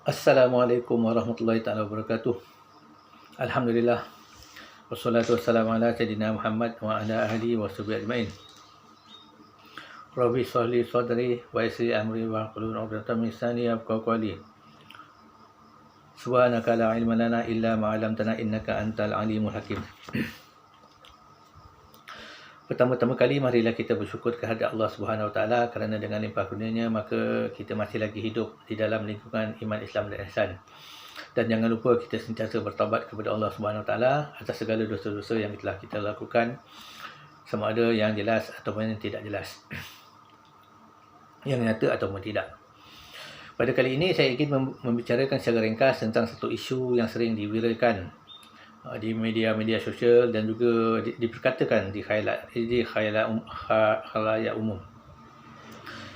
Assalamualaikum warahmatullahi taala wabarakatuh. Alhamdulillah wassalatu wassalamu ala sayyidina Muhammad wa ala ahli wa sahbihi ajmain. Rabbi shrahli sadri wa yassir amri wa hlul 'uqdatam min lisani yafqahu qawli. Subhanaka la ilma lana illa ma 'allamtana innaka antal alimul hakim. Pertama-tama kali marilah kita bersyukur kehadrat Allah Subhanahu Wa Taala kerana dengan limpah kurnianya maka kita masih lagi hidup di dalam lingkungan iman Islam dan ihsan. Dan jangan lupa kita sentiasa bertaubat kepada Allah Subhanahu Wa Taala atas segala dosa-dosa yang telah kita lakukan, sama ada yang jelas ataupun yang tidak jelas. Yang nyata ataupun tidak. Pada kali ini saya ingin membicarakan secara ringkas tentang satu isu yang sering diviralkan di media-media sosial dan juga diperkatakan di khalayak umum,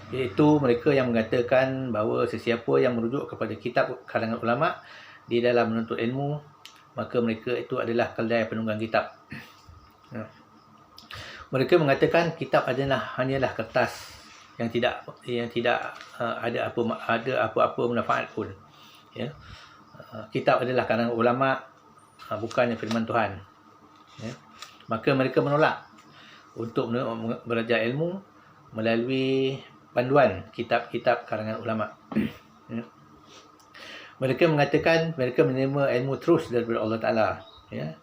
iaitu mereka yang mengatakan bahawa sesiapa yang merujuk kepada kitab karangan ulama di dalam menuntut ilmu, maka mereka itu adalah keldai penunggang kitab. Mereka mengatakan kitab hanyalah kertas yang tidak ada apa-apa manfaat pun. Ya. Kitab adalah karangan ulama, bukannya firman Tuhan. Ya. Maka mereka menolak untuk belajar ilmu melalui panduan kitab-kitab karangan ulama. Ya. Mereka mengatakan mereka menerima ilmu terus daripada Allah Ta'ala, ya,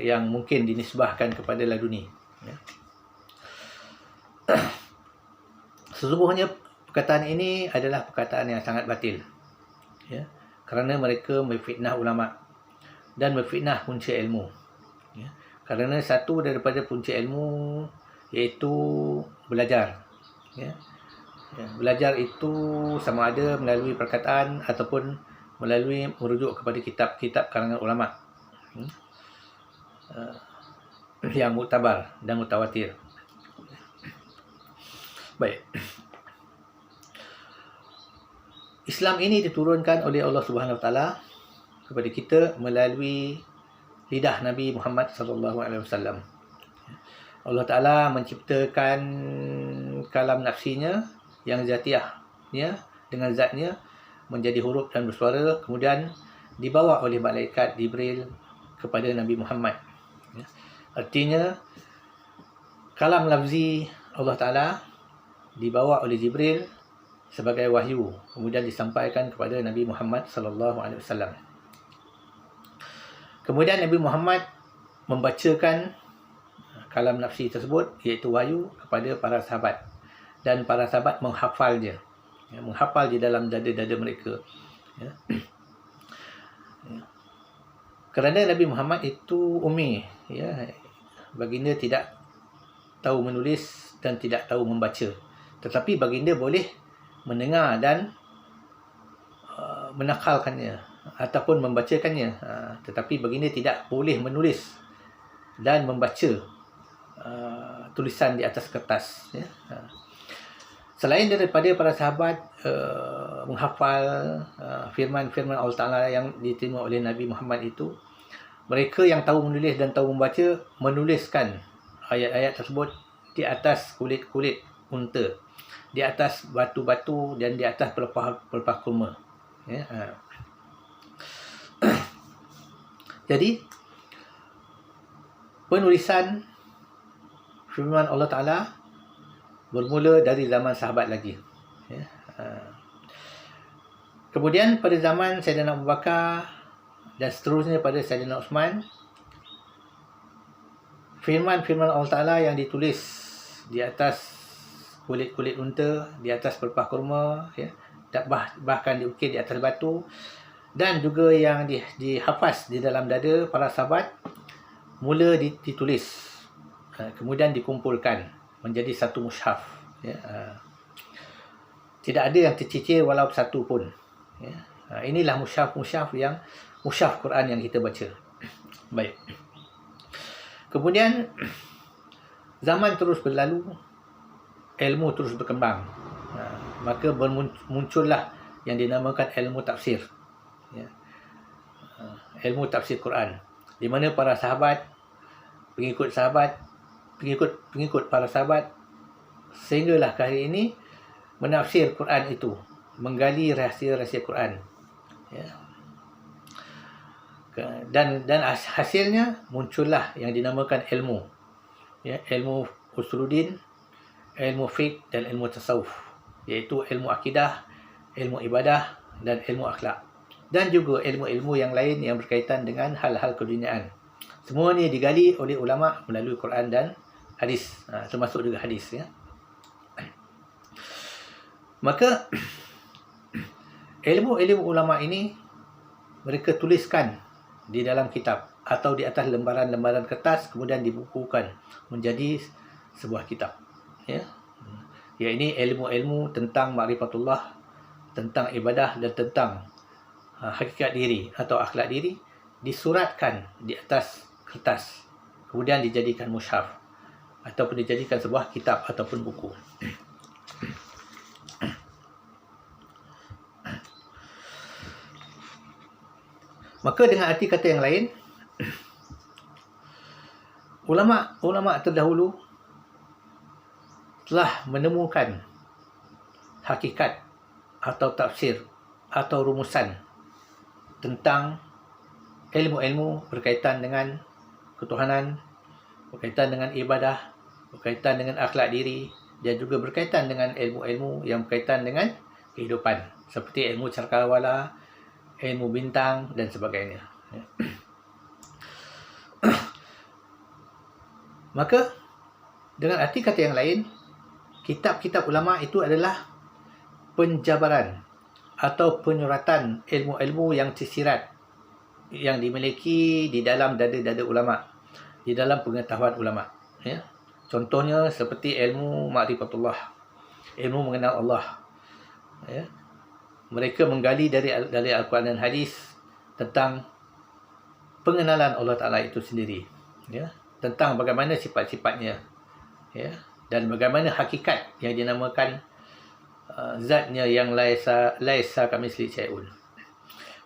yang mungkin dinisbahkan kepada laduni. Ya. Sesungguhnya perkataan ini adalah perkataan yang sangat batil, ya, kerana mereka memfitnah ulama dan memfitnah punca ilmu. Ya. Kerana satu daripada punca ilmu iaitu belajar. Ya. Ya. Belajar itu sama ada melalui perkataan ataupun melalui merujuk kepada kitab-kitab karangan ulama yang muktabar dan mutawatir. Baik. Islam ini diturunkan oleh Allah Subhanahu Wa Taala kepada kita melalui lidah Nabi Muhammad sallallahu alaihi wasallam. Allah Taala menciptakan kalam nafsinya yang zatiahnya dengan zatnya menjadi huruf dan bersuara, kemudian dibawa oleh malaikat Jibril kepada Nabi Muhammad. Artinya kalam lafzi Allah Taala dibawa oleh Jibril sebagai wahyu, kemudian disampaikan kepada Nabi Muhammad sallallahu alaihi wasallam. Kemudian Nabi Muhammad membacakan kalam nafsi tersebut, iaitu wahyu, kepada para sahabat. Dan para sahabat menghafalnya, ya, menghafal di dalam dada-dada mereka. Ya. Ya. Kerana Nabi Muhammad itu ummi, ya, baginda tidak tahu menulis dan tidak tahu membaca. Tetapi baginda boleh mendengar dan menakalkannya ataupun membacakannya, tetapi baginda tidak boleh menulis dan membaca tulisan di atas kertas. Ya. Selain daripada para sahabat menghafal firman-firman Allah Ta'ala yang diterima oleh Nabi Muhammad itu, mereka yang tahu menulis dan tahu membaca menuliskan ayat-ayat tersebut di atas kulit-kulit unta, di atas batu-batu dan di atas pelepah kurma. Ya. Jadi penulisan firman Allah Ta'ala bermula dari zaman sahabat lagi. Ya. Kemudian pada zaman Sayyidina Abu Bakar dan seterusnya pada Sayyidina Uthman, firman-firman Allah Ta'ala yang ditulis di atas kulit-kulit unta, di atas pelepah kurma, ya, bahkan diukir di atas batu, dan juga yang dihafaz di dalam dada para sahabat, mula ditulis, kemudian dikumpulkan menjadi satu mushaf. Ya. Tidak ada yang tercicir walau satu pun. Ya. Inilah mushaf Quran yang kita baca. Baik. Kemudian zaman terus berlalu, ilmu terus berkembang. Maka muncullah yang dinamakan ilmu tafsir. Ya. Ilmu tafsir Quran, di mana para sahabat, pengikut para sahabat, sehinggalah ke hari ini menafsir Quran itu, menggali rahsia-rahsia Quran Ya. Dan hasilnya muncullah yang dinamakan ilmu. Ya, ilmu usuluddin, ilmu fiqh dan ilmu tasawuf, iaitu ilmu akidah, ilmu ibadah dan ilmu akhlak. Dan juga ilmu-ilmu yang lain yang berkaitan dengan hal-hal keduniaan. Semua ni digali oleh ulama melalui Quran dan hadis, termasuk juga hadis, ya. Maka ilmu-ilmu ulama ini mereka tuliskan di dalam kitab atau di atas lembaran-lembaran kertas, kemudian dibukukan menjadi sebuah kitab, ya. Ya, ini ilmu-ilmu tentang ma'rifatullah, tentang ibadah dan tentang hakikat diri atau akhlak diri, disuratkan di atas kertas, kemudian dijadikan mushaf ataupun dijadikan sebuah kitab ataupun buku. Maka dengan arti kata yang lain, ulama terdahulu telah menemukan hakikat atau tafsir atau rumusan tentang ilmu-ilmu berkaitan dengan ketuhanan, berkaitan dengan ibadah, berkaitan dengan akhlak diri, dan juga berkaitan dengan ilmu-ilmu yang berkaitan dengan kehidupan, seperti ilmu cakrawala, ilmu bintang dan sebagainya. Maka dengan arti kata yang lain, kitab-kitab ulama itu adalah penjabaran atau penyuratan ilmu-ilmu yang tersirat, yang dimiliki di dalam dada-dada ulama, di dalam pengetahuan ulama, ya. Contohnya seperti ilmu ma'rifatullah, ilmu mengenal Allah, ya. Mereka menggali dari Al-Quran dan hadis tentang pengenalan Allah Ta'ala itu sendiri, ya, tentang bagaimana sifat-sifatnya, ya, dan bagaimana hakikat yang dinamakan zatnya yang laisa kamitslihi syai'un.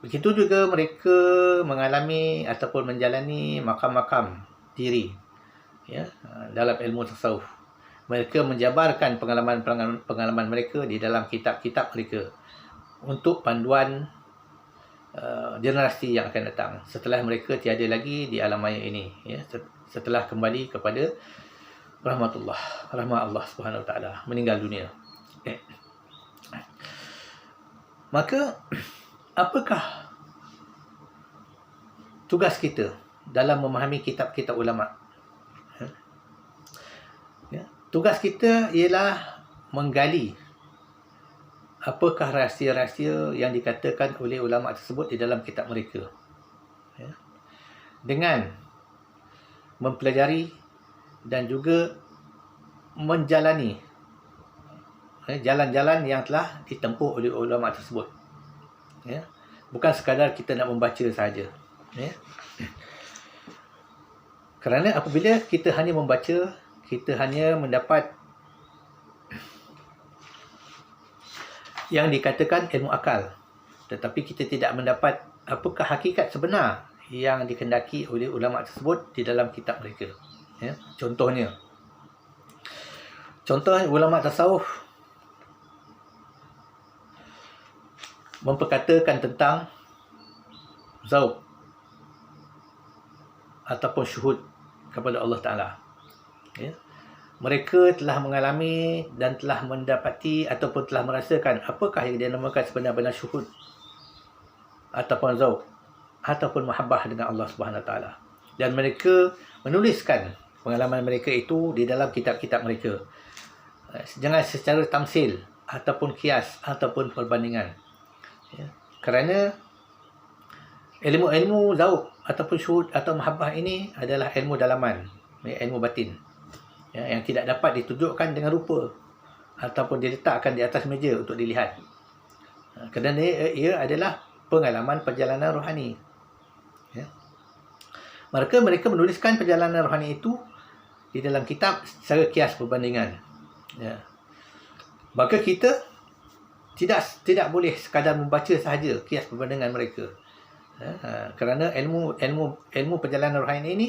Begitu juga mereka mengalami ataupun menjalani makam-makam diri, ya, dalam ilmu tasawuf. Mereka menjabarkan pengalaman mereka di dalam kitab-kitab mereka untuk panduan generasi yang akan datang setelah mereka tiada lagi di alam maya ini, ya, setelah kembali kepada rahmat Allah Subhanahu Wa Taala, meninggal dunia. Okay. Maka apakah tugas kita dalam memahami kitab-kitab ulama? Ya, tugas kita ialah menggali apakah rahsia-rahsia yang dikatakan oleh ulama tersebut di dalam kitab mereka, ya, dengan mempelajari dan juga menjalani jalan-jalan yang telah ditempuh oleh ulama tersebut, ya. Bukan sekadar kita nak membaca saja, ya. Kerana apabila kita hanya membaca, kita hanya mendapat yang dikatakan ilmu akal, tetapi kita tidak mendapat apakah hakikat sebenar yang dikehendaki oleh ulama tersebut di dalam kitab mereka, ya. Contoh ulama tasawuf memperkatakan tentang zauq ataupun syuhud kepada Allah Ta'ala, ya. Mereka telah mengalami dan telah mendapati ataupun telah merasakan apakah yang dinamakan sebenar-benar syuhud ataupun zauq ataupun mahabbah dengan Allah Subhanahu Wa Taala, dan mereka menuliskan pengalaman mereka itu di dalam kitab-kitab mereka, jangan secara tamsil ataupun kias ataupun perbandingan, ya. Kerana ilmu-ilmu zauq ataupun syuhud atau mahabbah ini adalah ilmu dalaman, ilmu batin, ya, yang tidak dapat ditunjukkan dengan rupa ataupun diletakkan di atas meja untuk dilihat, kerana ia adalah pengalaman perjalanan rohani, ya. Mereka menuliskan perjalanan rohani itu di dalam kitab secara kias perbandingan, ya. Maka kita tidak boleh sekadar membaca sahaja kias perbandingan mereka, kerana ilmu perjalanan rohani ini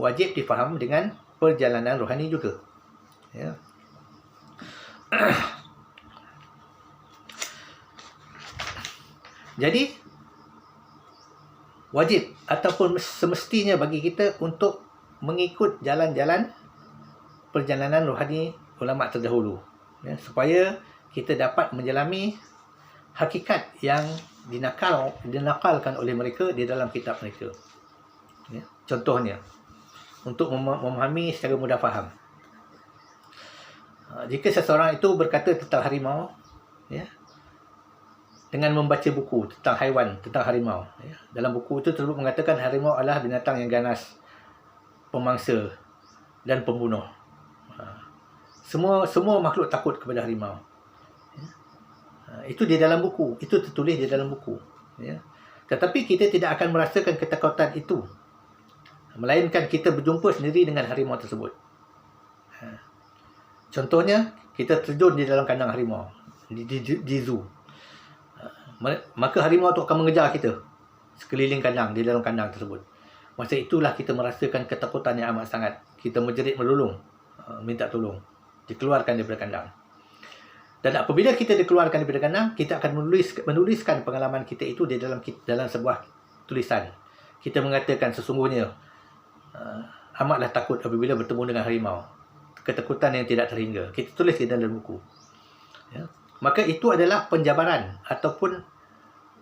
wajib difaham dengan perjalanan rohani juga, ya. Jadi wajib ataupun semestinya bagi kita untuk mengikut jalan-jalan perjalanan rohani ulama terdahulu, ya, supaya kita dapat menjelami hakikat yang dinakalkan oleh mereka di dalam kitab mereka. Ya, contohnya, untuk memahami secara mudah faham. Jika seseorang itu berkata tentang harimau, ya, dengan membaca buku tentang haiwan, tentang harimau, ya, dalam buku itu tersebut mengatakan harimau adalah binatang yang ganas, pemangsa dan pembunuh. Semua makhluk takut kepada harimau. Itu di dalam buku, itu tertulis di dalam buku, ya. Tetapi kita tidak akan merasakan ketakutan itu, melainkan kita berjumpa sendiri dengan harimau tersebut. Contohnya, kita terjun di dalam kandang harimau di zoo. Maka harimau itu akan mengejar kita sekeliling kandang, di dalam kandang tersebut. Masa itulah kita merasakan ketakutan yang amat sangat. Kita menjerit melulung, minta tolong, dikeluarkan daripada kandang. Dan apabila kita dikeluarkan daripada kandang, kita akan menuliskan pengalaman kita itu di dalam sebuah tulisan. Kita mengatakan sesungguhnya amatlah takut apabila bertemu dengan harimau. Ketakutan yang tidak terhingga. Kita tulis di dalam buku. Ya. Maka itu adalah penjabaran ataupun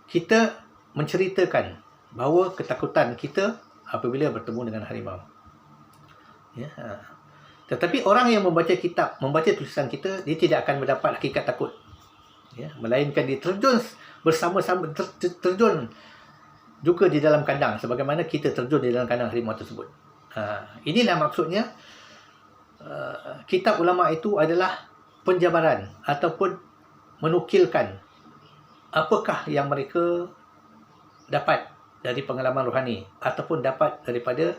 kita menceritakan bahawa ketakutan kita apabila bertemu dengan harimau. Ya. Tetapi orang yang membaca tulisan kita, dia tidak akan mendapat hakikat takut. Ya. Melainkan dia terjun bersama-sama, terjun juga di dalam kandang, sebagaimana kita terjun di dalam kandang harimau tersebut. Inilah maksudnya, kitab ulama itu adalah penjabaran ataupun menukilkan apakah yang mereka dapat dari pengalaman rohani ataupun dapat daripada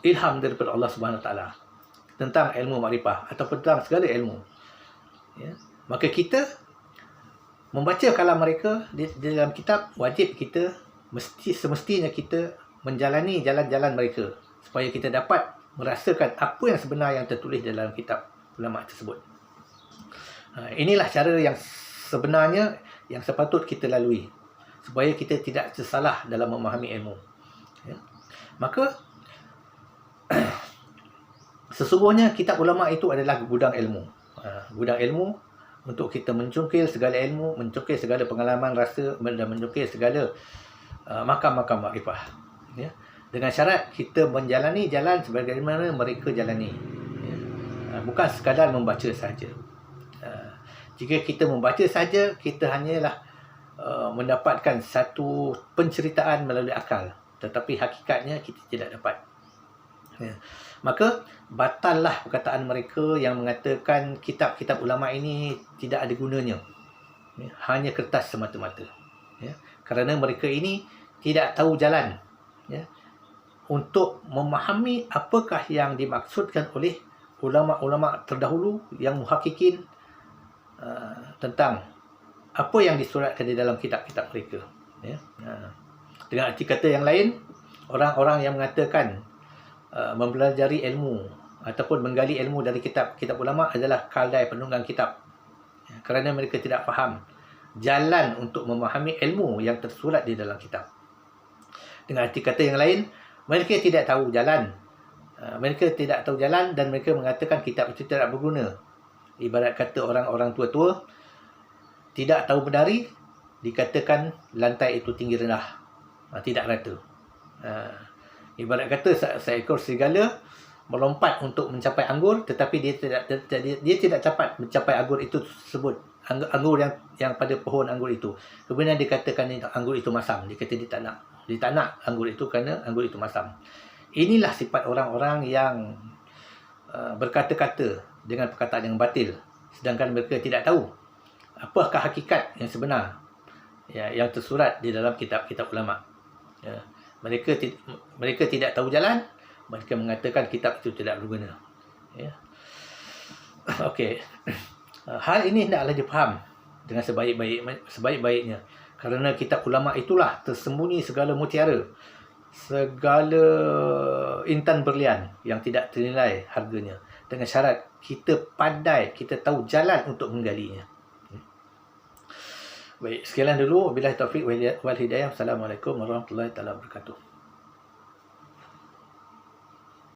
ilham daripada Allah Subhanahu Wa Taala tentang ilmu makrifah ataupun tentang segala ilmu. Ya. Maka kita membaca kalam mereka di dalam kitab, wajib kita semestinya kita menjalani jalan-jalan mereka supaya kita dapat merasakan apa yang sebenar yang tertulis dalam kitab ulama tersebut. Inilah cara yang sebenarnya yang sepatut kita lalui supaya kita tidak tersalah dalam memahami ilmu. Ya. Maka sesungguhnya kitab ulama itu adalah gudang ilmu. Gudang ilmu untuk kita mencungkil segala ilmu, mencungkil segala pengalaman rasa dan mencungkil segala makam-makam makrifah. Ya. Dengan syarat kita menjalani jalan sebagaimana mereka jalani. Ya. Bukan sekadar membaca saja. Jika kita membaca saja, kita hanyalah mendapatkan satu penceritaan melalui akal, tetapi hakikatnya kita tidak dapat. Ya. Maka batallah perkataan mereka yang mengatakan kitab-kitab ulama ini tidak ada gunanya, ya, hanya kertas semata-mata. Ya. Kerana mereka ini tidak tahu jalan, ya, untuk memahami apakah yang dimaksudkan oleh ulama-ulama terdahulu yang muhakkikin tentang apa yang disuratkan di dalam kitab-kitab mereka. Ya. Dengan arti kata yang lain, orang-orang yang mengatakan mempelajari ilmu ataupun menggali ilmu dari kitab-kitab ulama adalah kaldai penunggang kitab. Ya, kerana mereka tidak faham jalan untuk memahami ilmu yang tersurat di dalam kitab. Dengan arti kata yang lain, mereka tidak tahu jalan. Mereka tidak tahu jalan dan mereka mengatakan kitab itu tidak berguna. Ibarat kata orang-orang tua-tua tidak tahu menari, dikatakan lantai itu tinggi rendah, tidak rata. Ibarat kata seekor serigala melompat untuk mencapai anggur, tetapi dia tidak dapat mencapai anggur itu tersebut, anggur yang pada pohon anggur itu. Kemudian dikatakan anggur itu masam. Dia kata dia tak nak anggur itu kerana anggur itu masam. Inilah sifat orang-orang yang berkata-kata dengan perkataan yang batil, sedangkan mereka tidak tahu apakah hakikat yang sebenar, ya, yang tersurat di dalam kitab-kitab ulama. Ya. Mereka tidak tahu jalan, mereka mengatakan kitab itu tidak berguna. Ya. Okey. Hal ini hendaklah difaham dengan sebaik-baiknya, kerana kitab ulama itulah tersembunyi segala mutiara, segala intan berlian yang tidak ternilai harganya, dengan syarat kita pandai, kita tahu jalan untuk menggalinya. Baik, sekian dulu. Wabillahi taufiq wal hidayah. Assalamualaikum warahmatullahi taala wabarakatuh.